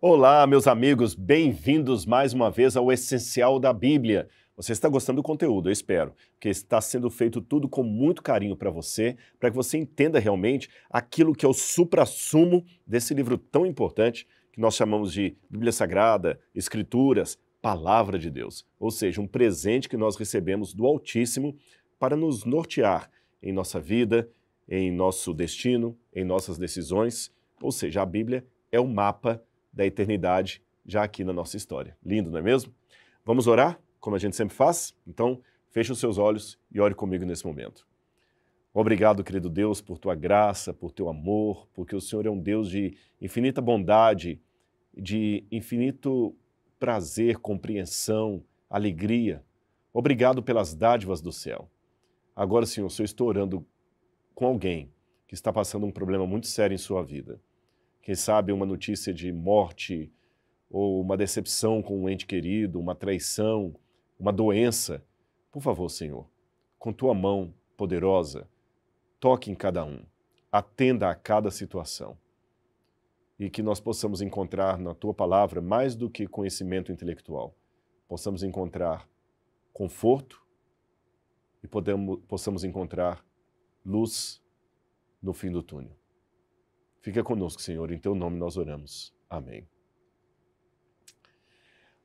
Olá, meus amigos, bem-vindos mais uma vez ao Essencial da Bíblia. Você está gostando do conteúdo, eu espero, porque está sendo feito tudo com muito carinho para que você entenda realmente aquilo que é o suprassumo desse livro tão importante que nós chamamos de Bíblia Sagrada, Escrituras, Palavra de Deus. Ou seja, um presente que nós recebemos do Altíssimo para nos nortear em nossa vida, em nosso destino, em nossas decisões. Ou seja, a Bíblia é o mapa da eternidade já aqui na nossa história. Lindo, não é mesmo? Vamos orar, como a gente sempre faz? Então, feche os seus olhos e ore comigo nesse momento. Obrigado, querido Deus, por tua graça, por teu amor, porque o Senhor é um Deus de infinita bondade, de infinito prazer, compreensão, alegria. Obrigado pelas dádivas do céu. Agora, Senhor, eu estou orando com alguém que está passando um problema muito sério em sua vida. Quem sabe uma notícia de morte, ou uma decepção com um ente querido, uma traição, uma doença. Por favor, Senhor, com tua mão poderosa, toque em cada um, atenda a cada situação. E que nós possamos encontrar na tua palavra mais do que conhecimento intelectual. Possamos encontrar conforto e possamos encontrar luz no fim do túnel. Fica conosco, Senhor, em teu nome nós oramos. Amém.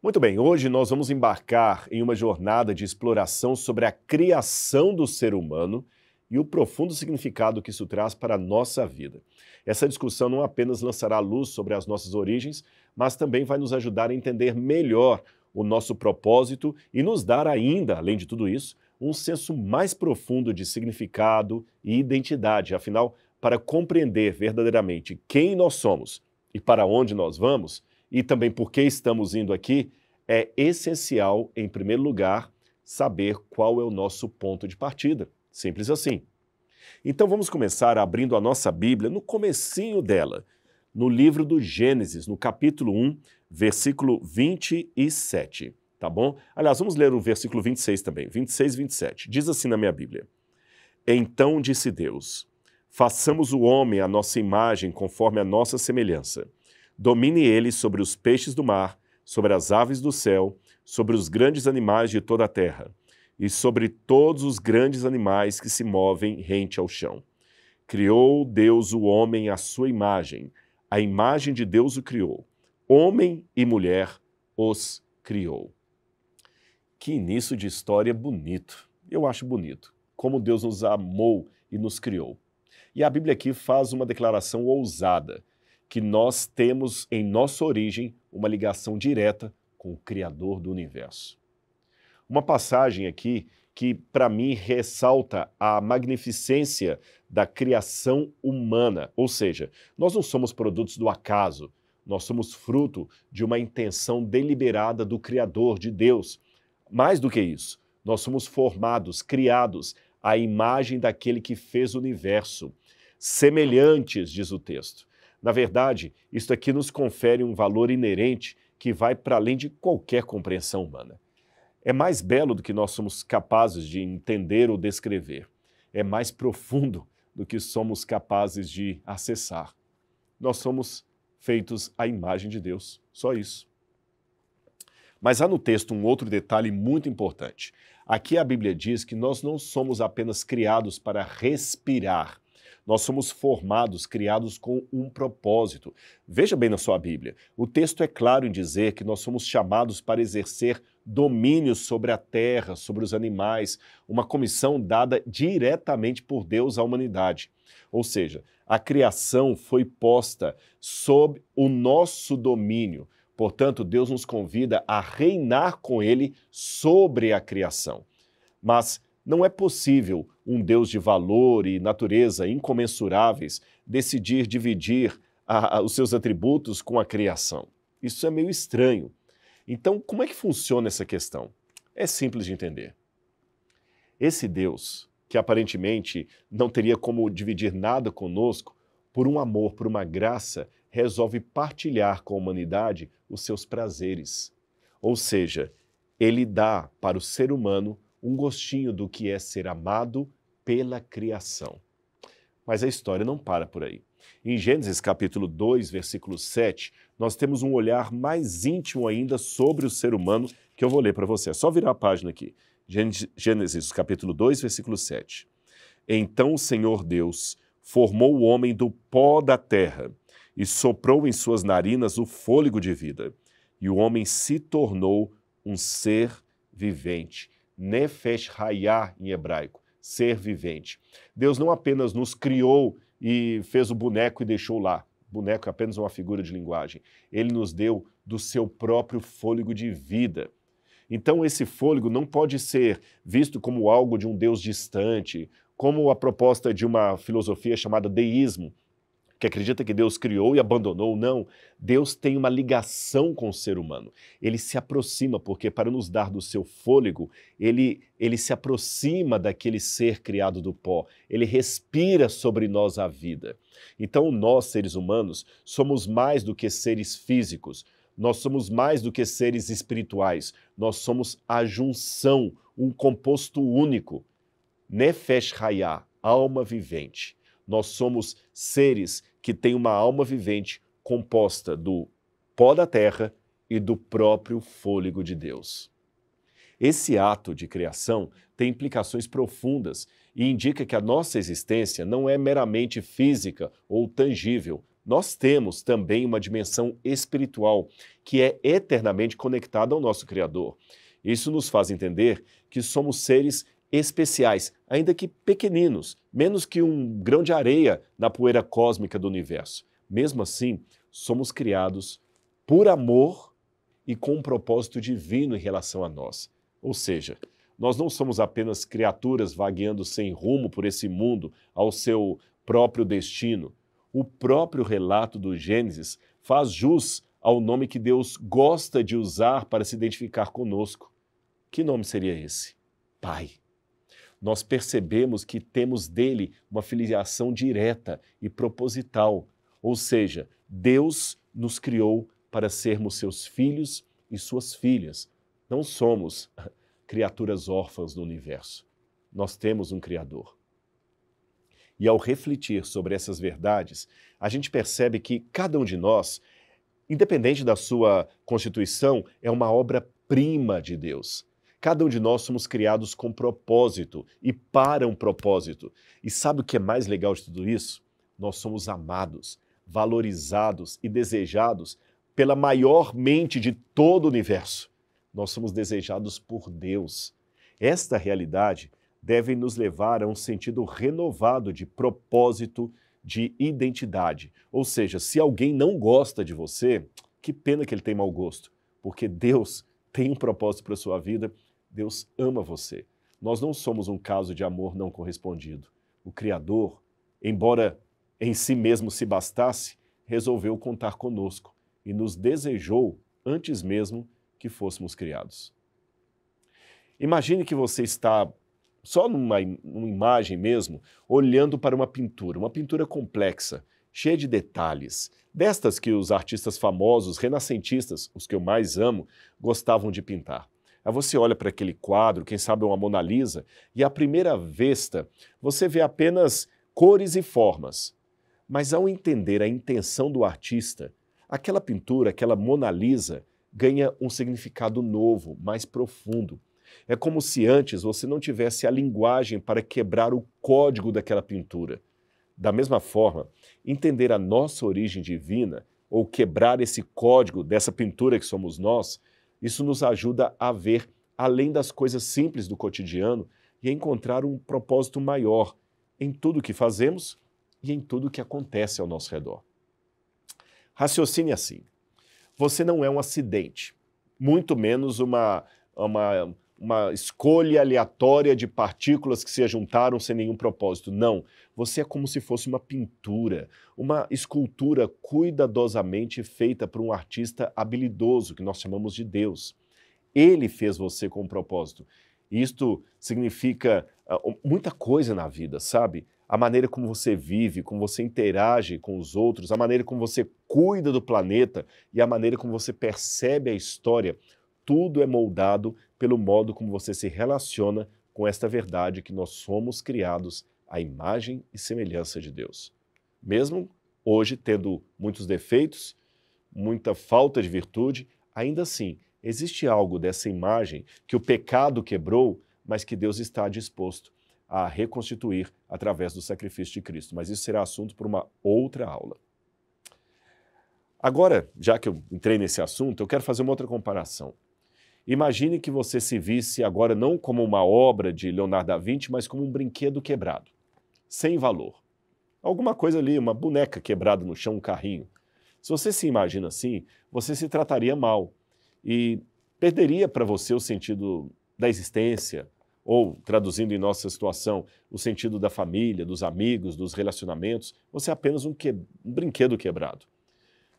Muito bem, hoje nós vamos embarcar em uma jornada de exploração sobre a criação do ser humano e o profundo significado que isso traz para a nossa vida. Essa discussão não apenas lançará luz sobre as nossas origens, mas também vai nos ajudar a entender melhor o nosso propósito e nos dar ainda, além de tudo isso, um senso mais profundo de significado e identidade. Afinal, para compreender verdadeiramente quem nós somos e para onde nós vamos, e também por que estamos indo aqui, é essencial, em primeiro lugar, saber qual é o nosso ponto de partida. Simples assim. Então vamos começar abrindo a nossa Bíblia no comecinho dela, no livro do Gênesis, no capítulo 1, versículo 27, tá bom? Aliás, vamos ler o versículo 26 também, 26 e 27. Diz assim na minha Bíblia: Então disse Deus: façamos o homem à nossa imagem, conforme a nossa semelhança. Domine ele sobre os peixes do mar, sobre as aves do céu, sobre os grandes animais de toda a terra, e sobre todos os grandes animais que se movem rente ao chão. Criou Deus o homem à sua imagem, a imagem de Deus o criou. Homem e mulher os criou. Que início de história bonito. Eu acho bonito. Como Deus nos amou e nos criou. E a Bíblia aqui faz uma declaração ousada, que nós temos em nossa origem uma ligação direta com o Criador do universo. Uma passagem aqui que, para mim, ressalta a magnificência da criação humana, ou seja, nós não somos produtos do acaso, nós somos fruto de uma intenção deliberada do Criador, de Deus. Mais do que isso, nós somos formados, criados à imagem daquele que fez o universo. Semelhantes, diz o texto. Na verdade, isto aqui nos confere um valor inerente que vai para além de qualquer compreensão humana. É mais belo do que nós somos capazes de entender ou descrever. É mais profundo do que somos capazes de acessar. Nós somos feitos à imagem de Deus, só isso. Mas há no texto um outro detalhe muito importante. Aqui a Bíblia diz que nós não somos apenas criados para respirar. Nós somos formados, criados com um propósito. Veja bem na sua Bíblia. O texto é claro em dizer que nós somos chamados para exercer domínio sobre a terra, sobre os animais, uma comissão dada diretamente por Deus à humanidade. Ou seja, a criação foi posta sob o nosso domínio. Portanto, Deus nos convida a reinar com Ele sobre a criação. Mas não é possível um Deus de valor e natureza incomensuráveis decidir dividir os seus atributos com a criação. Isso é meio estranho. Então, como é que funciona essa questão? É simples de entender. Esse Deus, que aparentemente não teria como dividir nada conosco, por um amor, por uma graça, resolve partilhar com a humanidade os seus prazeres. Ou seja, ele dá para o ser humano um gostinho do que é ser amado pela criação. Mas a história não para por aí. Em Gênesis capítulo 2, versículo 7, nós temos um olhar mais íntimo ainda sobre o ser humano, que eu vou ler para você. É só virar a página aqui. Gênesis capítulo 2, versículo 7. Então o Senhor Deus formou o homem do pó da terra e soprou em suas narinas o fôlego de vida. E o homem se tornou um ser vivente. Nefesh Hayah em hebraico, ser vivente. Deus não apenas nos criou e fez o boneco e deixou lá. Boneco é apenas uma figura de linguagem. Ele nos deu do seu próprio fôlego de vida. Então esse fôlego não pode ser visto como algo de um Deus distante, como a proposta de uma filosofia chamada deísmo, que acredita que Deus criou e abandonou. Não, Deus tem uma ligação com o ser humano. Ele se aproxima, porque para nos dar do seu fôlego, ele se aproxima daquele ser criado do pó. Ele respira sobre nós a vida. Então nós, seres humanos, somos mais do que seres físicos. Nós somos mais do que seres espirituais. Nós somos a junção, um composto único. Nefesh Hayah, alma vivente. Nós somos seres que têm uma alma vivente composta do pó da terra e do próprio fôlego de Deus. Esse ato de criação tem implicações profundas e indica que a nossa existência não é meramente física ou tangível. Nós temos também uma dimensão espiritual que é eternamente conectada ao nosso Criador. Isso nos faz entender que somos seres especiais, ainda que pequeninos, menos que um grão de areia na poeira cósmica do universo. Mesmo assim, somos criados por amor e com um propósito divino em relação a nós. Ou seja, nós não somos apenas criaturas vagueando sem rumo por esse mundo ao seu próprio destino. O próprio relato do Gênesis faz jus ao nome que Deus gosta de usar para se identificar conosco. Que nome seria esse? Pai. Nós percebemos que temos dele uma filiação direta e proposital, ou seja, Deus nos criou para sermos seus filhos e suas filhas. Não somos criaturas órfãs no universo. Nós temos um Criador. E ao refletir sobre essas verdades, a gente percebe que cada um de nós, independente da sua constituição, é uma obra-prima de Deus. Cada um de nós somos criados com propósito e para um propósito. E sabe o que é mais legal de tudo isso? Nós somos amados, valorizados e desejados pela maior mente de todo o universo. Nós somos desejados por Deus. Esta realidade deve nos levar a um sentido renovado de propósito, de identidade. Ou seja, se alguém não gosta de você, que pena que ele tem mau gosto, porque Deus tem um propósito para a sua vida. Deus ama você. Nós não somos um caso de amor não correspondido. O Criador, embora em si mesmo se bastasse, resolveu contar conosco e nos desejou antes mesmo que fôssemos criados. Imagine que você está, só numa imagem mesmo, olhando para uma pintura complexa, cheia de detalhes, destas que os artistas famosos, renascentistas, os que eu mais amo, gostavam de pintar. Aí você olha para aquele quadro, quem sabe uma Mona Lisa, e à primeira vista você vê apenas cores e formas. Mas ao entender a intenção do artista, aquela pintura, aquela Mona Lisa, ganha um significado novo, mais profundo. É como se antes você não tivesse a linguagem para quebrar o código daquela pintura. Da mesma forma, entender a nossa origem divina, ou quebrar esse código dessa pintura que somos nós, isso nos ajuda a ver além das coisas simples do cotidiano e a encontrar um propósito maior em tudo o que fazemos e em tudo o que acontece ao nosso redor. Raciocine assim: você não é um acidente, muito menos uma escolha aleatória de partículas que se juntaram sem nenhum propósito. Não, você é como se fosse uma pintura, uma escultura cuidadosamente feita por um artista habilidoso, que nós chamamos de Deus. Ele fez você com um propósito. Isto significa muita coisa na vida, sabe? A maneira como você vive, como você interage com os outros, a maneira como você cuida do planeta e a maneira como você percebe a história. Tudo é moldado pelo modo como você se relaciona com esta verdade que nós somos criados à imagem e semelhança de Deus. Mesmo hoje tendo muitos defeitos, muita falta de virtude, ainda assim, existe algo dessa imagem que o pecado quebrou, mas que Deus está disposto a reconstituir através do sacrifício de Cristo. Mas isso será assunto para uma outra aula. Agora, já que eu entrei nesse assunto, eu quero fazer uma outra comparação. Imagine que você se visse agora não como uma obra de Leonardo da Vinci, mas como um brinquedo quebrado, sem valor. Alguma coisa ali, uma boneca quebrada no chão, um carrinho. Se você se imagina assim, você se trataria mal e perderia para você o sentido da existência, ou, traduzindo em nossa situação, o sentido da família, dos amigos, dos relacionamentos. Você é apenas um brinquedo quebrado.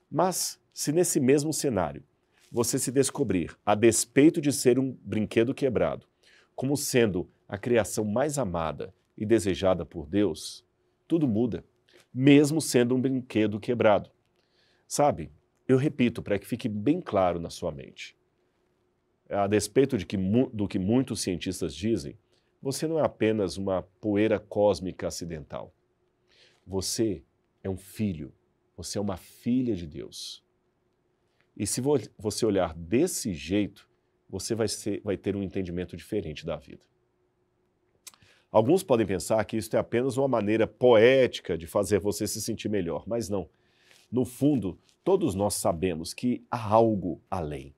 Mas, se nesse mesmo cenário você se descobrir, a despeito de ser um brinquedo quebrado, como sendo a criação mais amada e desejada por Deus, tudo muda, mesmo sendo um brinquedo quebrado. Sabe, eu repito para que fique bem claro na sua mente. A despeito do que muitos cientistas dizem, você não é apenas uma poeira cósmica acidental. Você é um filho, você é uma filha de Deus. E se você olhar desse jeito, você vai ter um entendimento diferente da vida. Alguns podem pensar que isso é apenas uma maneira poética de fazer você se sentir melhor, mas não. No fundo, todos nós sabemos que há algo além.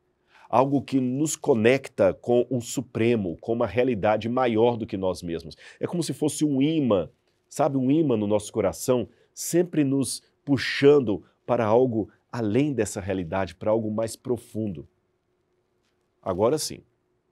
Algo que nos conecta com o Supremo, com uma realidade maior do que nós mesmos. É como se fosse um imã, sabe, um imã no nosso coração, sempre nos puxando para algo além dessa realidade, para algo mais profundo. Agora sim,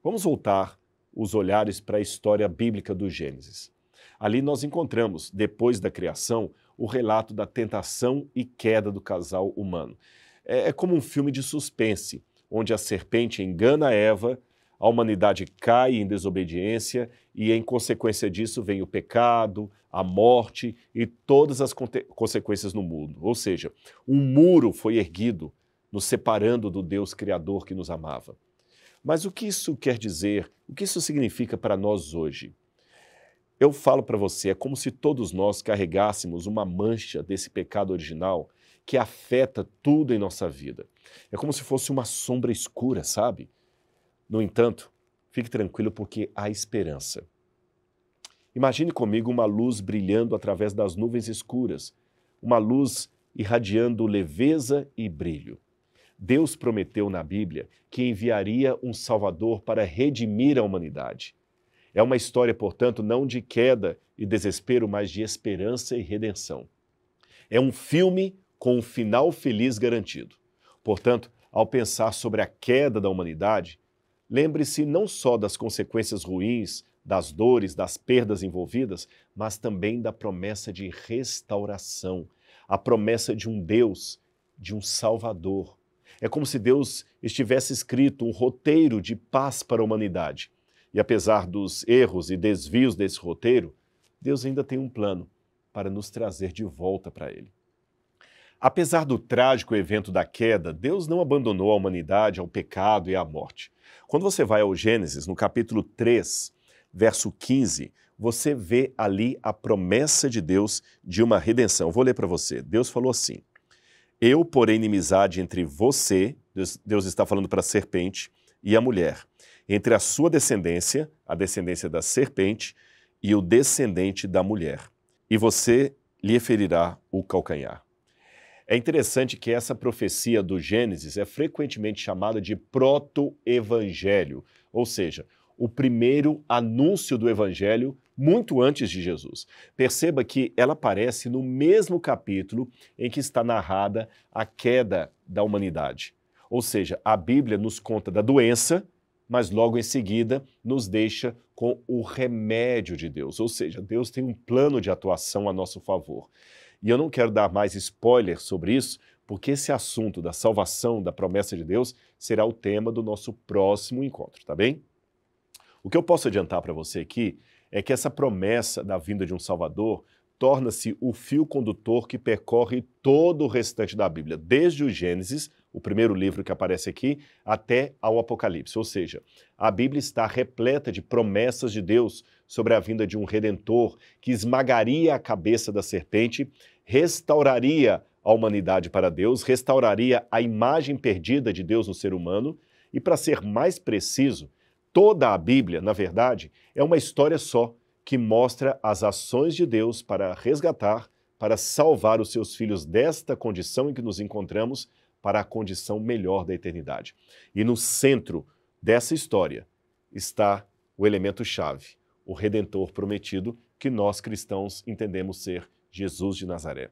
vamos voltar os olhares para a história bíblica do Gênesis. Ali nós encontramos, depois da criação, o relato da tentação e queda do casal humano. É como um filme de suspense, onde a serpente engana Eva, a humanidade cai em desobediência e, em consequência disso, vem o pecado, a morte e todas as consequências no mundo. Ou seja, um muro foi erguido, nos separando do Deus Criador que nos amava. Mas o que isso quer dizer? O que isso significa para nós hoje? Eu falo para você, é como se todos nós carregássemos uma mancha desse pecado original que afeta tudo em nossa vida. É como se fosse uma sombra escura, sabe? No entanto, fique tranquilo porque há esperança. Imagine comigo uma luz brilhando através das nuvens escuras, uma luz irradiando leveza e brilho. Deus prometeu na Bíblia que enviaria um Salvador para redimir a humanidade. É uma história, portanto, não de queda e desespero, mas de esperança e redenção. É um filme com um final feliz garantido. Portanto, ao pensar sobre a queda da humanidade, lembre-se não só das consequências ruins, das dores, das perdas envolvidas, mas também da promessa de restauração, a promessa de um Deus, de um Salvador. É como se Deus estivesse escrito um roteiro de paz para a humanidade. E apesar dos erros e desvios desse roteiro, Deus ainda tem um plano para nos trazer de volta para Ele. Apesar do trágico evento da queda, Deus não abandonou a humanidade ao pecado e à morte. Quando você vai ao Gênesis, no capítulo 3, verso 15, você vê ali a promessa de Deus de uma redenção. Eu vou ler para você. Deus falou assim: eu porei inimizade entre você, Deus está falando para a serpente, e a mulher, entre a sua descendência, a descendência da serpente, e o descendente da mulher, e você lhe ferirá o calcanhar. É interessante que essa profecia do Gênesis é frequentemente chamada de proto-evangelho, ou seja, o primeiro anúncio do evangelho muito antes de Jesus. Perceba que ela aparece no mesmo capítulo em que está narrada a queda da humanidade. Ou seja, a Bíblia nos conta da doença, mas logo em seguida nos deixa com o remédio de Deus. Ou seja, Deus tem um plano de atuação a nosso favor. E eu não quero dar mais spoiler sobre isso, porque esse assunto da salvação, da promessa de Deus, será o tema do nosso próximo encontro, tá bem? O que eu posso adiantar para você aqui é que essa promessa da vinda de um Salvador torna-se o fio condutor que percorre todo o restante da Bíblia, desde o Gênesis, o primeiro livro que aparece aqui, até ao Apocalipse. Ou seja, a Bíblia está repleta de promessas de Deus sobre a vinda de um Redentor que esmagaria a cabeça da serpente, restauraria a humanidade para Deus, restauraria a imagem perdida de Deus no ser humano e, para ser mais preciso, toda a Bíblia, na verdade, é uma história só que mostra as ações de Deus para resgatar, para salvar os seus filhos desta condição em que nos encontramos para a condição melhor da eternidade. E no centro dessa história está o elemento-chave, o Redentor prometido, que nós cristãos entendemos ser Jesus de Nazaré.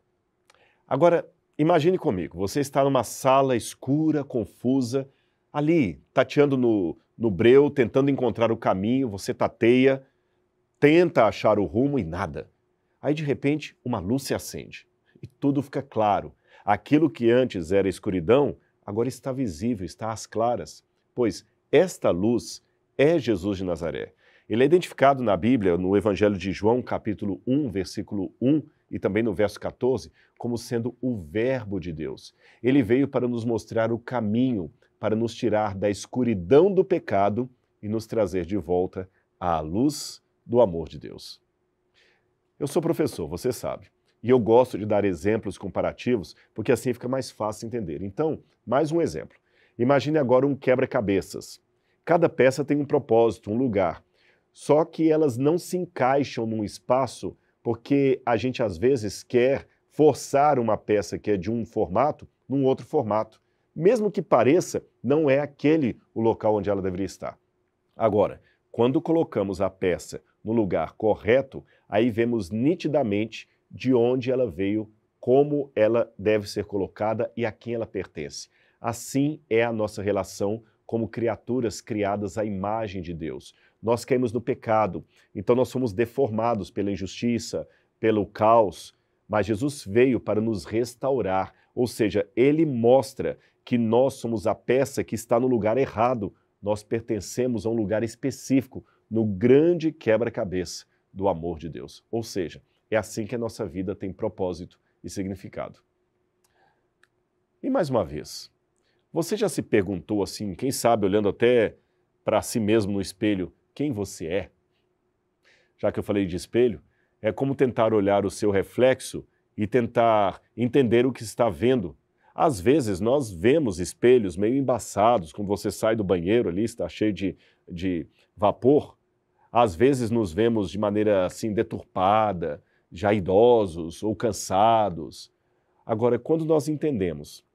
Agora, imagine comigo, você está numa sala escura, confusa, ali, tateando no breu, tentando encontrar o caminho, você tateia, tenta achar o rumo e nada. Aí, de repente, uma luz se acende e tudo fica claro. Aquilo que antes era escuridão, agora está visível, está às claras, pois esta luz é Jesus de Nazaré. Ele é identificado na Bíblia, no Evangelho de João, capítulo 1, versículo 1, e também no verso 14, como sendo o Verbo de Deus. Ele veio para nos mostrar o caminho, para nos tirar da escuridão do pecado e nos trazer de volta à luz do amor de Deus. Eu sou professor, você sabe, e eu gosto de dar exemplos comparativos, porque assim fica mais fácil entender. Então, mais um exemplo. Imagine agora um quebra-cabeças. Cada peça tem um propósito, um lugar. Só que elas não se encaixam num espaço porque a gente às vezes quer forçar uma peça que é de um formato num outro formato. Mesmo que pareça, não é aquele o local onde ela deveria estar. Agora, quando colocamos a peça no lugar correto, aí vemos nitidamente de onde ela veio, como ela deve ser colocada e a quem ela pertence. Assim é a nossa relação como criaturas criadas à imagem de Deus. Nós caímos no pecado, então nós somos deformados pela injustiça, pelo caos, mas Jesus veio para nos restaurar, ou seja, ele mostra que nós somos a peça que está no lugar errado, nós pertencemos a um lugar específico, no grande quebra-cabeça do amor de Deus. Ou seja, é assim que a nossa vida tem propósito e significado. E mais uma vez, você já se perguntou assim, quem sabe olhando até para si mesmo no espelho, quem você é? Já que eu falei de espelho, é como tentar olhar o seu reflexo e tentar entender o que está vendo. Às vezes nós vemos espelhos meio embaçados, quando você sai do banheiro ali, está cheio de vapor. Às vezes nos vemos de maneira assim deturpada, já idosos ou cansados. Agora, quando nós entendemos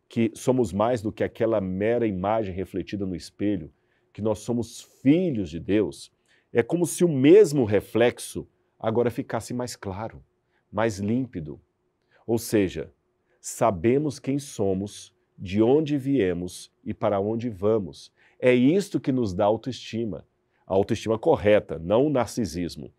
que somos mais do que aquela mera imagem refletida no espelho, que nós somos filhos de Deus, é como se o mesmo reflexo agora ficasse mais claro, mais límpido. Ou seja, sabemos quem somos, de onde viemos e para onde vamos. É isto que nos dá autoestima. A autoestima correta, não o narcisismo.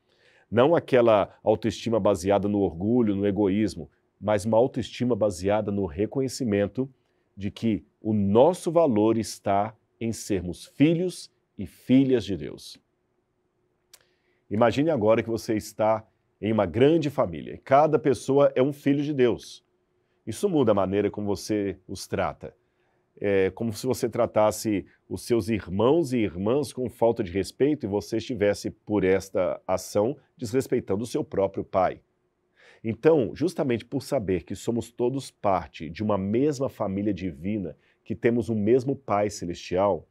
Não aquela autoestima baseada no orgulho, no egoísmo, mas uma autoestima baseada no reconhecimento de que o nosso valor está em sermos filhos e filhas de Deus. Imagine agora que você está em uma grande família. Cada pessoa é um filho de Deus. Isso muda a maneira como você os trata. É como se você tratasse os seus irmãos e irmãs com falta de respeito e você estivesse, por esta ação, desrespeitando o seu próprio pai. Então, justamente por saber que somos todos parte de uma mesma família divina, que temos o mesmo Pai Celestial,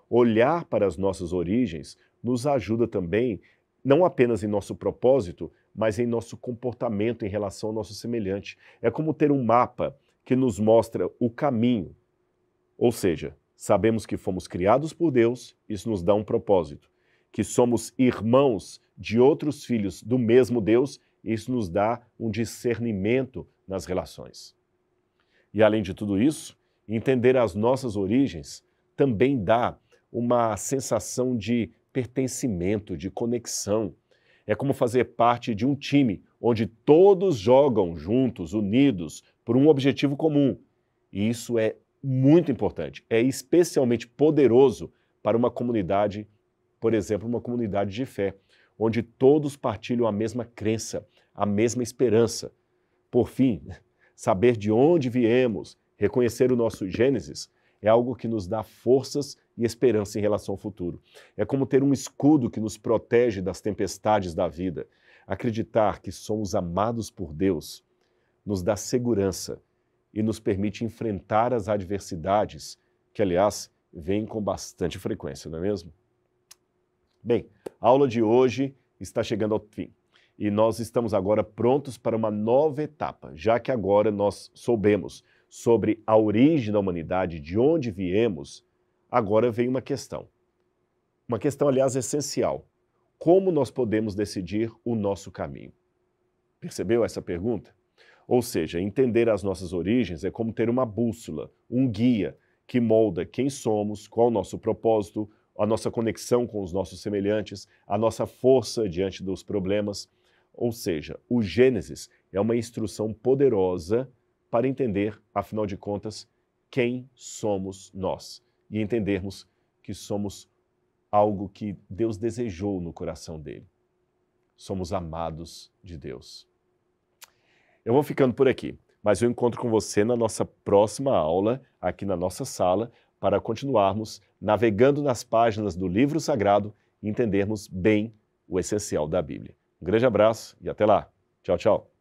olhar para as nossas origens nos ajuda também, não apenas em nosso propósito, mas em nosso comportamento em relação ao nosso semelhante. É como ter um mapa que nos mostra o caminho. Ou seja, sabemos que fomos criados por Deus, isso nos dá um propósito. Que somos irmãos de outros filhos do mesmo Deus, isso nos dá um discernimento nas relações. E além de tudo isso, entender as nossas origens também dá uma sensação de pertencimento, de conexão. É como fazer parte de um time onde todos jogam juntos, unidos, por um objetivo comum. E isso é muito importante, é especialmente poderoso para uma comunidade, por exemplo, uma comunidade de fé, onde todos partilham a mesma crença, a mesma esperança. Por fim, saber de onde viemos, reconhecer o nosso Gênesis, é algo que nos dá forças e esperança em relação ao futuro. É como ter um escudo que nos protege das tempestades da vida. Acreditar que somos amados por Deus nos dá segurança e nos permite enfrentar as adversidades, que, aliás, vêm com bastante frequência, não é mesmo? Bem, a aula de hoje está chegando ao fim e nós estamos agora prontos para uma nova etapa, já que agora nós soubemos sobre a origem da humanidade, de onde viemos. Agora vem uma questão, aliás, essencial. Como nós podemos decidir o nosso caminho? Percebeu essa pergunta? Ou seja, entender as nossas origens é como ter uma bússola, um guia que molda quem somos, qual o nosso propósito, a nossa conexão com os nossos semelhantes, a nossa força diante dos problemas. Ou seja, o Gênesis é uma instrução poderosa para entender, afinal de contas, quem somos nós e entendermos que somos algo que Deus desejou no coração dele. Somos amados de Deus. Eu vou ficando por aqui, mas eu encontro com você na nossa próxima aula, aqui na nossa sala, para continuarmos navegando nas páginas do livro sagrado e entendermos bem o essencial da Bíblia. Um grande abraço e até lá. Tchau, tchau.